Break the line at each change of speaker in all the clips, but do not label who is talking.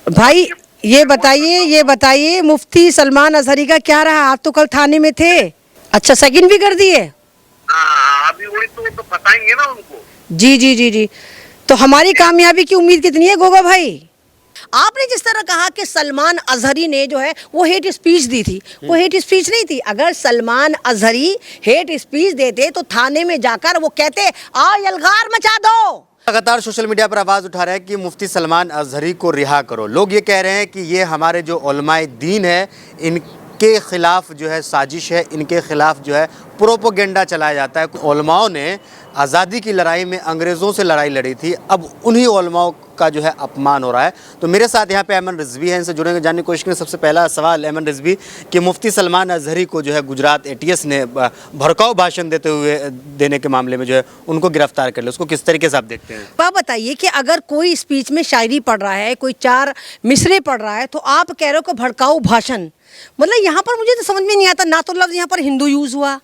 भाई ये बताइए मुफ्ती सलमान अजहरी का क्या रहा? आप तो कल थाने में थे। अच्छा, सेकंड भी कर दिए?
हाँ, अभी वही तो बताएंगे ना उनको।
जी जी जी जी। तो हमारी कामयाबी की उम्मीद कितनी है गोगा भाई? आपने जिस तरह कहा कि सलमान अजहरी ने जो है वो हेट स्पीच दी थी, वो हेट स्पीच नहीं थी। अगर सलमान अजहरी हेट स्पीच देते तो थाने में जाकर वो कहते आ यलगार मचा दो।
लगातार सोशल मीडिया पर आवाज़ उठा रहे हैं कि मुफ्ती सलमान अजहरी को रिहा करो। लोग ये कह रहे हैं कि ये हमारे जो उलमाए दीन है इनके खिलाफ जो है साजिश है, इनके खिलाफ जो है प्रोपोगेंडा चलाया जाता है। उलमाओं ने आज़ादी की लड़ाई में अंग्रेज़ों से लड़ाई लड़ी थी, अब उन्हीं उलमाओं का जो है अपमान हो रहा है। तो मेरे साथ यहाँ पे अमन रिजवी है, इनसे जुड़ने जानने की कोशिश करें। सबसे पहला सवाल अमन रिजवी कि मुफ्ती सलमान अजहरी को जो है गुजरात एटीएस ने भड़काऊ भाषण देने के मामले में जो है उनको गिरफ्तार कर लिया, उसको किस तरीके से आप देखते हैं?
आप बताइए कि अगर कोई स्पीच में शायरी पढ़ रहा है, कोई चार मिसरे पढ़ रहा है, तो आप कह रहे हो कि भड़काऊ भाषण। मतलब यहाँ पर मुझे तो समझ में नहीं आता, ना तो लफ्ज़ यहाँ पर हिंदू यूज़ हुआ,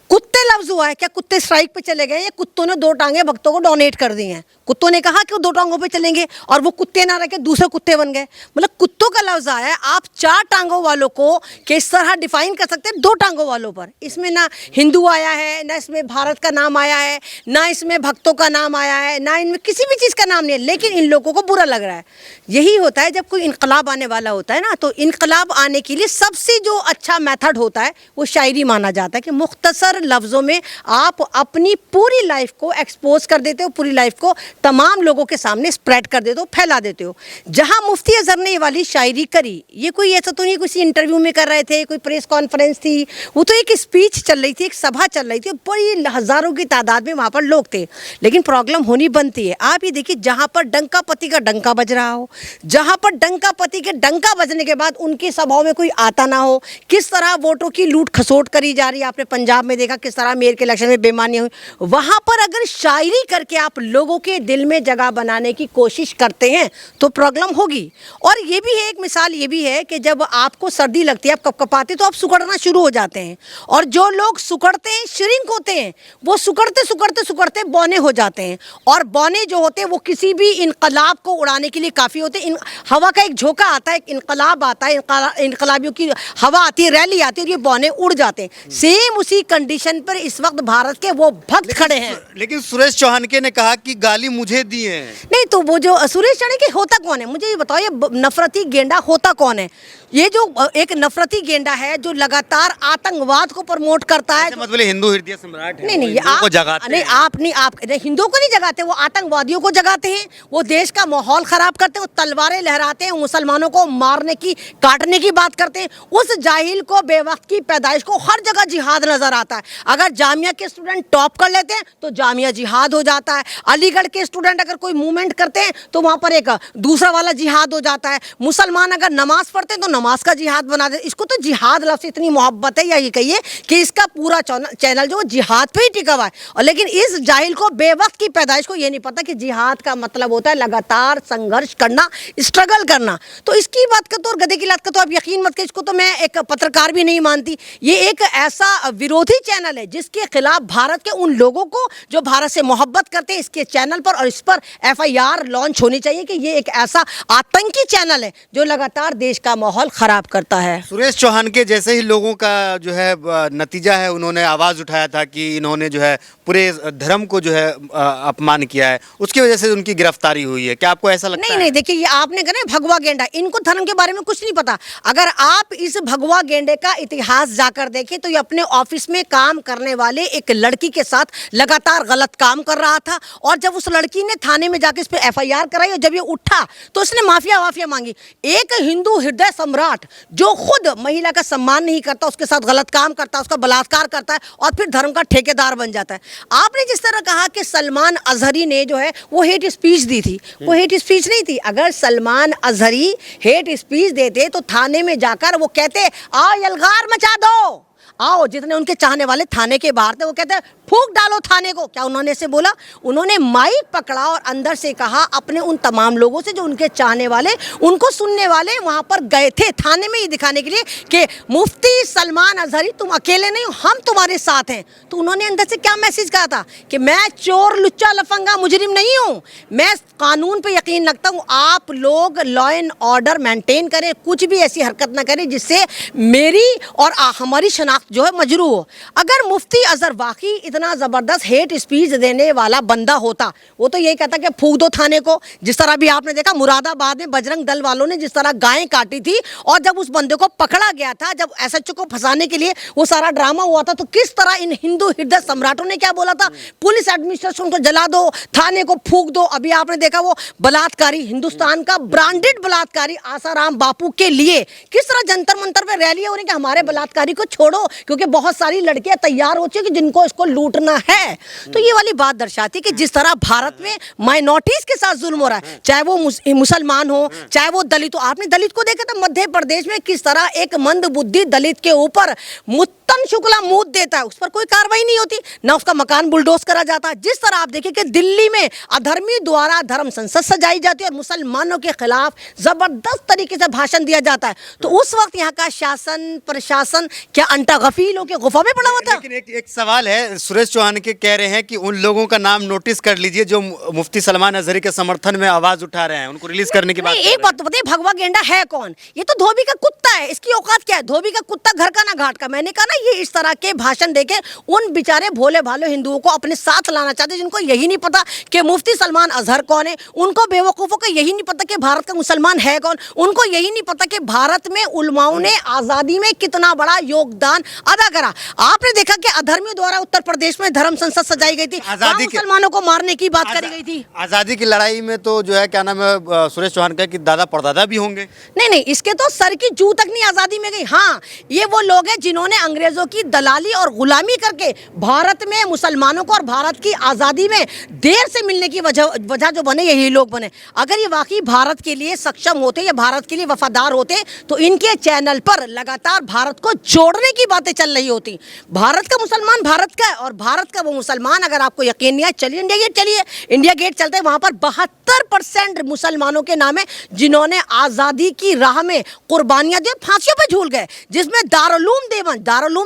कुत्ते लफ्ज़ हुआ है। क्या कुत्ते स्ट्राइक पे चले गए या कुत्तों ने दो टांगे भक्तों को डोनेट कर दी हैं? कुत्तों ने कहा कि वो दो टांगों पे चलेंगे और वो कुत्ते ना रह के दूसरे कुत्ते बन गए। मतलब कुत्तों का लफ्ज़ आया है, आप चार टांगों वालों को किस तरह डिफाइन कर सकते हैं दो टांगों वालों पर? इसमें ना हिंदू आया है, ना इसमें भारत का नाम आया है, ना इसमें भक्तों का नाम आया है, ना इनमें किसी भी चीज़ का नाम नहीं है, लेकिन इन लोगों को बुरा लग रहा है। यही होता है जब कोई इनकलाब आने वाला होता है ना, तो इनकलाब आने के लिए सबसे जो अच्छा मेथड होता है वो शायरी माना जाता है कि मुख्तसर लफ्ज़ों में आप अपनी पूरी लाइफ को एक्सपोज कर देते हो, पूरी लाइफ को तमाम लोगों के सामने स्प्रेड कर देते हो, फैला देते हो। जहां मुफ्ती अजहर ने ये वाली शायरी करी, ये कोई ऐसा तो नहीं किसी इंटरव्यू में कर रहे थे, कोई प्रेस कॉन्फ्रेंस थी, वो तो एक स्पीच चल रही थी, एक सभा चल रही थी, बड़ी हज़ारों की तादाद में वहाँ पर लोग थे। लेकिन प्रॉब्लम होनी बनती है। आप ये देखिए, जहाँ पर डंका पति का डंका बज रहा हो, जहाँ पर डंका पति के डंका बजने के बाद उनकी सभाओं में कोई आता ना हो, किस तरह वोटों की लूट खसोट करी जा रही है। आपने पंजाब में देखा किस तरह मेयर के इलेक्शन में बेईमानी हुई। वहाँ पर अगर शायरी करके आप लोगों के दिल में जगह बनाने की कोशिश करते हैं तो प्रॉब्लम होगी। और ये भी है, एक मिसाल ये भी है कि जब आपको सर्दी लगती है, आप कपकपाते तो आप सुकड़ना शुरू हो जाते हैं, और जो लोग सुकड़ते हैं, श्रिंक होते हैं, वो सुकड़ते सुकड़ते सुकड़ते बौने हो जाते हैं। और बौने जो होते हैं वो किसी भी इनकलाब को उड़ाने के लिए काफ़ी होते हैं। हवा का एक झोंका आता है, एक इनकलाब आता है, इनकलाबियों की हवा आती है, रैली आती है और ये बौने उड़ जाते हैं। सेम उसी कंडीशन पर इस वक्त भारत के वो भक्त खड़े हैं।
लेकिन सुरेश चौहानके ने कहा कि गाली मुझे दी है।
नहीं तो वो जो सुरेश चौहानके होता कौन है, मुझे ये बताओ, ये नफरती गेंडा होता कौन है? ये जो एक नफरती गेंडा है जो लगातार आतंकवाद को प्रमोट करता है।
मत बोले हिंदू हृदय सम्राट है।
नहीं नहीं,
हिंदुओं को जगाते
नहीं,
हैं।
आप नहीं, आप हिंदुओं को नहीं जगाते, वो आतंकवादियों को जगाते हैं। वो देश का माहौल खराब करते हैं, वो तलवारें लहराते हैं, मुसलमानों को मारने की, काटने की बात करते हैं। उस जाहिल को, बेवक्त की पैदाइश को हर जगह जिहाद नजर आता है। अगर जामिया के स्टूडेंट टॉप कर लेते हैं तो जामिया जिहाद हो जाता है। अलीगढ़ के स्टूडेंट अगर कोई मूवमेंट करते हैं तो वहाँ पर एक दूसरा वाला जिहाद हो जाता है। मुसलमान अगर नमाज पढ़ते हैं तो नमाज का जिहाद बना दे। इसको तो जिहाद लफ्ज़ से इतनी मोहब्बत है, या ये कहिए कि इसका पूरा चैनल जो जिहाद पे ही टिका हुआ है। और लेकिन इस जाहिल को, बेवक्त की पैदाइश को ये नहीं पता कि जिहाद का मतलब होता है लगातार संघर्ष करना, स्ट्रगल करना। तो इसकी बात का तो, और गधे की लात का तो आप यकीन मत करिए, इसको तो मैं एक पत्रकार भी नहीं मानती। ये एक ऐसा विरोधी चैनल है जिसके खिलाफ भारत के उन लोगों को जो भारत से मोहब्बत करते हैं, इसके चैनल पर और इस पर FIR लॉन्च होनी चाहिए कि ये एक ऐसा आतंकी चैनल है जो लगातार देश का माहौल खराब करता है।
सुरेश चौहान के जैसे ही लोगों का जो है नतीजा है, उन्होंने आवाज़ उठाया था कि इन्होंने जो है पूरे धर्म को जो है अपमान किया है, उसकी वजह से उनकी गिरफ्तारी हुई है। क्या आपको ऐसा लगता है?
नहीं नहीं, देखिए, ये आपने कहा ना भगवा गेंडा, इनको धर्म के बारे में कुछ नहीं पता। अगर आप इस भगवा गेंडे का इतिहास जाकर देखें तो ये अपने ऑफिस में काम करने वाले एक लड़की के साथ लगातार गलत काम कर रहा था, और जब उस लड़की ने थाने में जाकर इस पर FIR कराई और जब ये उठा तो उसने माफिया वाफिया मांगी। एक हिंदू हृदय सम्राट जो खुद महिला का सम्मान नहीं करता, उसके साथ गलत काम करता है, उसका बलात्कार करता है और फिर धर्म का ठेकेदार बन जाता है। आपने जिस तरह कहा कि सलमान अजहरी ने जो है वो हेट स्पीच दी थी, वो हेट स्पीच नहीं थी। अगर सलमान अजहरी हेट स्पीच देते तो थाने में जाकर वो कहते आ यलगार मचा दो, आओ, जितने उनके चाहने वाले थाने के बाहर थे वो कहते हैं फूंक डालो थाने को। क्या उन्होंने ऐसे बोला? उन्होंने माइक पकड़ा और अंदर से कहा अपने उन तमाम लोगों से जो उनके चाहने वाले, उनको सुनने वाले वहां पर गए थे थाने में ये दिखाने के लिए कि मुफ्ती सलमान अजहरी तुम अकेले नहीं हो, हम तुम्हारे साथ हैं। तो उन्होंने अंदर से क्या मैसेज कहा था कि मैं चोर, लुच्चा, लफंगा, मुजरिम नहीं हूं, मैं कानून पे यकीन रखता हूं। आप लोग लॉ एंड ऑर्डर मेंटेन करें, कुछ भी ऐसी हरकत ना करें जिससे मेरी और हमारी शनाख्त जो है मजरू हो। अगर मुफ्ती अजहर वाकई इतना ज़बरदस्त हेट स्पीच देने वाला बंदा होता, वो तो यही कहता कि फूंक दो थाने को। जिस तरह भी आपने देखा मुरादाबाद में बजरंग दल वालों ने जिस तरह गायें काटी थी, और जब उस बंदे को पकड़ा गया था, जब एसएचओ को फंसाने के लिए वो सारा ड्रामा हुआ था, तो किस तरह इन हिंदू हृदय सम्राटों ने क्या बोला था, पुलिस एडमिनिस्ट्रेशन को जला दो, थाने को फूंक दो। अभी आपने देखा वो बलात्कारी, हिंदुस्तान का ब्रांडेड बलात्कारी आसाराम बापू के लिए किस तरह जंतर मंतर पे रैलियां हो रही कि हमारे बलात्कारी को छोड़ो, क्योंकि बहुत सारी लड़कियां तैयार हो चुकी कि जिनको इसको लूटना है। तो ये वाली बात दर्शाती कि जिस तरह भारत में माइनॉरिटीज के साथ जुल्म हो रहा है, चाहे वो मुसलमान हो, चाहे वो दलित हो। आपने दलित को देखा था मध्य प्रदेश में किस तरह एक मंदबुद्धि दलित के ऊपर मुत्तन शुक्ला मूत देता है, उस पर कोई कार्रवाई नहीं होती, ना उसका मकान बुलडोज करा जाता। जिस तरह आप देखिए कि दिल्ली में अधर्मी द्वारा धर्म संसद सजाई जाती है और मुसलमानों के खिलाफ जबरदस्त तरीके से भाषण दिया जाता है, तो उस वक्त यहाँ का शासन प्रशासन क्या अंटा गफीलों के गुफा में पड़ा हुआ था?
लेकिन एक सवाल है, सुरेश चौहान के कह रहे हैं कि उन लोगों का नाम नोटिस कर लीजिए जो मुफ्ती सलमान अजहरी के समर्थन में आवाज उठा रहे हैं, उनको रिलीज करने की बात।
एक बात तो बताइए, भगवा गेंडा है कौन? ये तो धोबी का कुत्ता है, इसकी औकात क्या है? धोबी का कुत्ता घर का ना घाट का। मैंने कहा ना, ये इस तरह के भाषण देके उन बेचारे भोले भाले हिंदुओं को अपने साथ लाना चाहते हैं, जिनको यही नहीं पता कि मुफ्ती सलमान अजहर कौन है, उनको बेवकूफों को यही नहीं पता कि भारत का मुसलमान है कौन, उनको यही नहीं पता कि भारत में उलमाओं ने आजादी में कितना बड़ा योगदान अदा करा। आपने देखा कि अधर्मियों द्वारा उत्तर प्रदेश में धर्म संसद सजाई गई थी,
आजादी
मुसलमानों को मारने की बात करी गई थी।
आजादी की लड़ाई में तो जो है क्या नाम है, सुरेश चौहान का कि दादा परदादा भी होंगे।
नहीं, इसके तो सर की जू तक नहीं आजादी में गई। हाँ, ये वो लोग हैं जिन्होंने अंग्रेजों की दलाली और गुलामी करके भारत में मुसलमानों को और भारत की आजादी में देर से मिलने की वजह जो बने, यही लोग बने। अगर ये वाकई भारत के लिए सक्षम होते या भारत के लिए वफादार होते, तो इनके चैनल पर लगातार भारत को जोड़ने की बातें चल रही होती। भारत का मुसलमान भारत का है और भारत का वो मुसलमान। अगर आपको यकीन नहीं है, चलिए इंडिया गेट चलिए, इंडिया गेट चलते हैं, वहां पर 72% मुसलमानों के नाम है जिन्होंने आजादी की राह में कुर्बानियां दी, फांसियों पे झूल गए। जिसमें दारुल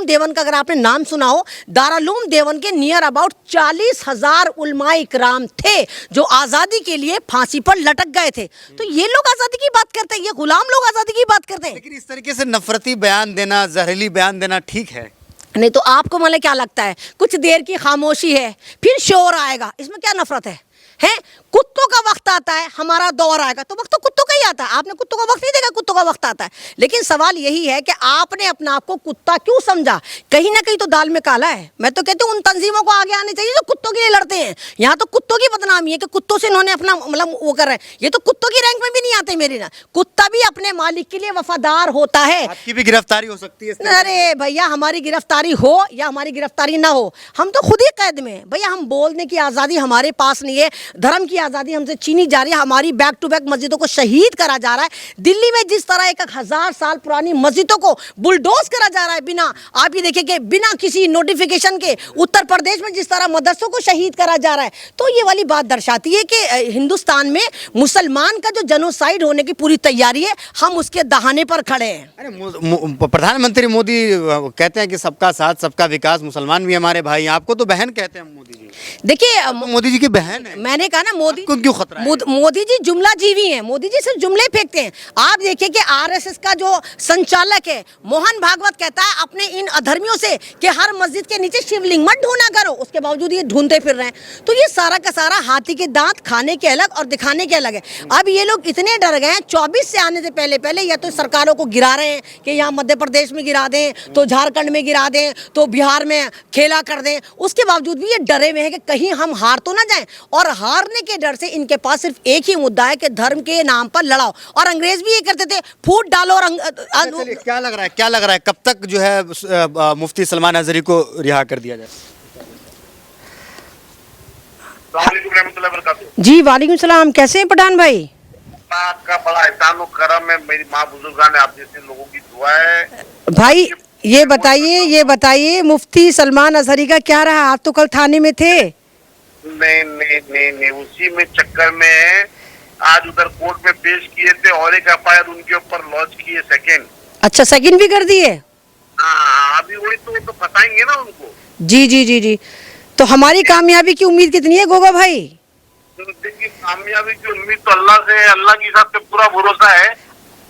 देवन का अगर आपने नाम सुना हो, दारुल देवन के नियर अबाउट 40,000 उलमा इकराम थे जो आजादी के लिए फांसी पर लटक गए थे। तो ये लोग आजादी की बात करते हैं, ये गुलाम लोग आजादी की बात करते हैं।
लेकिन इस तरीके से नफरती बयान देना, जहरीली बयान देना ठीक है?
नहीं तो आपको मतलब क्या लगता है, कुछ देर की खामोशी है फिर शोर आएगा, इसमें क्या नफरत है? कुत्तों का वक्त आता है, हमारा दौर आएगा, तो वक्त तो कुत्तों का ही आता है। आपने कुत्तों का वक्त नहीं देखा, कुत्तों का वक्त आता है। लेकिन सवाल यही है कि आपने अपने आप को कुत्ता क्यों समझा? कहीं ना कहीं तो दाल में काला है। मैं तो कहती हूँ उन तंजीमों को आगे आने चाहिए जो कुत्तों के लिए लड़ते हैं। यहाँ तो कुत्तों की बदनामी है कि कुत्तों से इन्होंने अपना मतलब वो कर रहे हैं। ये तो कुत्तों की रैंक में भी नहीं आते मेरे ना। कुत्ता भी अपने मालिक के लिए वफादार होता है।
आपकी भी गिरफ्तारी हो सकती है?
अरे भैया, हमारी गिरफ्तारी हो या हमारी गिरफ्तारी ना हो, हम तो खुद ही कैद में हैं। भैया, हम बोलने की आज़ादी हमारे पास नहीं है, धर्म की आज़ादी हमसे छीनी जा रही है, हमारी बैक टू बैक मस्जिदों को शहीद करा जा रहा है। दिल्ली में जिस तरह 1000 साल पुरानी मस्जिदों को बुलडोज करा जा रहा है, बिना आप ये देखिए कि बिना किसी नोटिफिकेशन के उत्तर प्रदेश में जिस तरह मदरसों को शहीद करा जा रहा है, तो ये वाली बात दर्शाती है कि हिंदुस्तान में मुसलमान का जो जेनोसाइड होने की पूरी तैयारी है, हम उसके दहाने पर खड़े हैं।
अरे प्रधानमंत्री मोदी कहते हैं कि सबका साथ सबका विकास, मुसलमान भी हमारे भाई। आपको तो बहन कहते हैं मोदी जी।
देखिए,
मोदी जी की बहन है।
मैंने कहा ना, मोदी
को क्यों खतरा है?
मोदी जी जुमला जीवी हैं। मोदी जी सिर्फ जुमले फेंकते हैं। आप देखिए कि आरएसएस का जो संचालक है मोहन भागवत कहता है अपने इन अधर्मियों से कि हर मस्जिद के नीचे शिवलिंग मत ढूंढा करो, उसके बावजूद ये ढूंढते फिर रहे हैं। तो ये सारा का सारा हाथी के दांत खाने के अलग और दिखाने के अलग है। अब ये लोग इतने डर गए हैं, 24 से आने से पहले या तो सरकारों को गिरा रहे हैं कि यहाँ मध्य प्रदेश में गिरा दें, तो झारखंड में गिरा दें, तो बिहार में खेला कर दें। उसके बावजूद भी ये डरे हुए हैं कि कहीं हम हार तो ना जाएं, और हारने के डर से इनके पास सिर्फ एक ही मुद्दा है कि धर्म के नाम पर लड़ाओ। और अंग्रेज भी ये करते थे, फूट डालो। और
क्या लग रहा है कब तक जो है मुफ्ती सलमान अजहरी को रिहा कर दिया जाए?
जी वालेकुम सलाम, कैसे हैं पठान भाई?
आपका बड़ा एहसान करम है, मेरी माँ बुजुर्गा ने आप जैसे लोगों की दुआ है
भाई। ये बताइए मुफ्ती सलमान अजहरी का क्या रहा? आप तो कल थाने में थे।
नहीं, उसी में चक्कर में आज उधर कोर्ट में पेश किए थे और एक एफआईआर उनके ऊपर लॉन्च किए सेकेंड।
अच्छा, सेकंड भी कर दिए?
हाँ, अभी वही तो बताएंगे ना उनको।
जी जी जी जी। तो हमारी कामयाबी की उम्मीद कितनी है गोगा भाई?
देखिए, कामयाबी की उम्मीद तो अल्लाह से, अल्लाह के हिसाब से पूरा भरोसा है।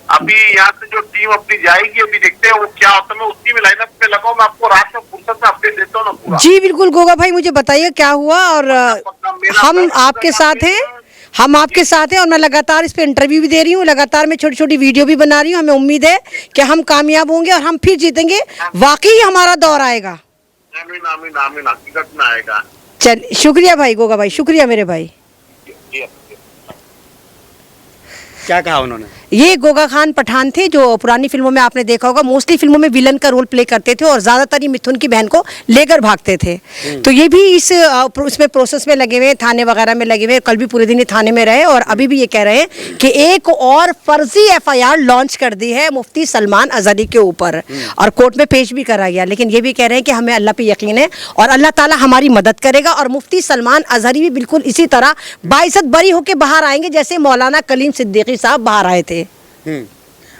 अभी यहाँ से जो टीम अपनी जाएगी, अभी देखते हैं वो क्या होता है। मैं उसी में लाइनअप पे लगा हूँ, मैं आपको रात में फुर्सत में अपडेट देता हूँ ना पूरा।
जी बिल्कुल गोगा भाई, मुझे बताइए क्या हुआ। और हम आपके साथ हैं, हम आपके साथ हैं, और मैं लगातार इस पे इंटरव्यू भी दे रही हूँ, लगातार मैं छोटी छोटी वीडियो भी बना रही हूँ। हमें उम्मीद है कि हम कामयाब होंगे और हम फिर जीतेंगे। वाकई हमारा दौर आएगा।
आमीन आमीन आमीन, हकीकत में आएगा।
चल, शुक्रिया भाई गोगा भाई, शुक्रिया मेरे भाई।
जी।
क्या कहा उन्होंने?
ये गोगा खान पठान थे जो पुरानी फिल्मों में आपने देखा होगा, मोस्टली फिल्मों में विलन का रोल प्ले करते थे और ज्यादातर ये मिथुन की बहन को लेकर भागते थे। तो ये भी इसमें प्रोसेस में लगे हुए हैं, थाने वगैरह में लगे हुए हैं। कल भी पूरे दिन ये थाने में रहे और अभी भी ये कह रहे हैं कि एक और फर्जी एफआईआर लॉन्च कर दी है मुफ्ती सलमान अजहरी के ऊपर और कोर्ट में पेश भी करा गया। लेकिन ये भी कह रहे हैं कि हमें अल्लाह पे यकीन है और अल्लाह ताला हमारी मदद करेगा और मुफ्ती सलमान अजहरी भी बिल्कुल इसी तरह बाइज्जत बरी होकर बाहर आएंगे जैसे मौलाना कलीम सिद्दीकी साहब बाहर आए थे।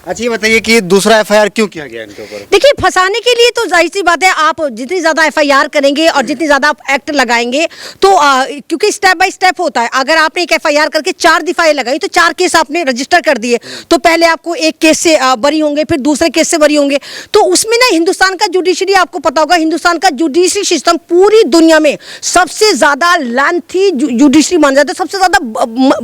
अच्छा, ये बताइए कि दूसरा एफआईआर क्यों किया गया इनके ऊपर?
देखिए, फंसाने के लिए तो जाहिर सी बात है, आप जितनी ज्यादा एफआईआर करेंगे और जितनी ज्यादा आप एक्ट लगाएंगे तो क्योंकि स्टेप बाय स्टेप होता है। अगर आपने एक एफआईआर करके 4 दफाएं लगाई तो 4 केस आपने रजिस्टर कर दिए, तो पहले आपको एक केस से बरी होंगे, फिर दूसरे केस से बरी होंगे। तो उसमें ना हिंदुस्तान का जुडिशरी, आपको पता होगा हिंदुस्तान का जुडिशरी सिस्टम पूरी दुनिया में सबसे ज्यादा लेंथी जुडिशरी माना जाता है, सबसे ज्यादा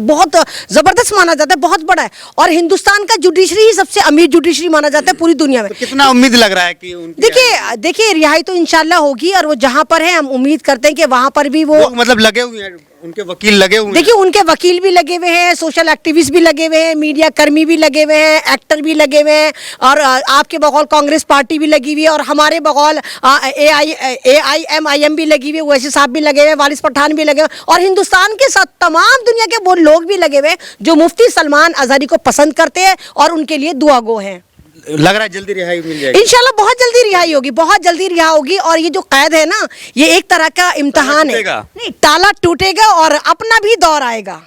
बहुत जबरदस्त माना जाता है, बहुत बड़ा है। और हिंदुस्तान का जुडिशरी ही सबसे अमीर जुडिशरी माना जाता है पूरी दुनिया में।
तो कितना उम्मीद लग रहा है कि उनकी
देखिए रिहाई तो इंशाल्लाह होगी और वो जहां पर है हम उम्मीद करते हैं कि वहां पर भी वो
मतलब लगे हुए हैं, उनके वकील लगे हुए हैं।
देखिए, उनके वकील भी लगे हुए हैं, सोशल एक्टिविस्ट भी लगे हुए हैं, मीडिया कर्मी भी लगे हुए हैं, एक्टर भी लगे हुए हैं और आपके बगौल कांग्रेस पार्टी भी लगी हुई है और हमारे बगौल AIMIM भी लगी हुई है, वैसे साहब भी लगे हुए हैं, वारिस पठान भी लगे हुए और हिंदुस्तान के साथ तमाम दुनिया के वो लोग भी लगे हुए हैं जो मुफ्ती सलमान अजहरी को पसंद करते हैं और उनके लिए दुआ गो हैं।
लग रहा है जल्दी रिहाई मिल जाएगी
इंशाल्लाह, बहुत जल्दी रिहाई होगी, बहुत जल्दी रिहा होगी। और ये जो कैद है ना, ये एक तरह का इम्तिहान है। नहीं, ताला टूटेगा और अपना भी दौर आएगा।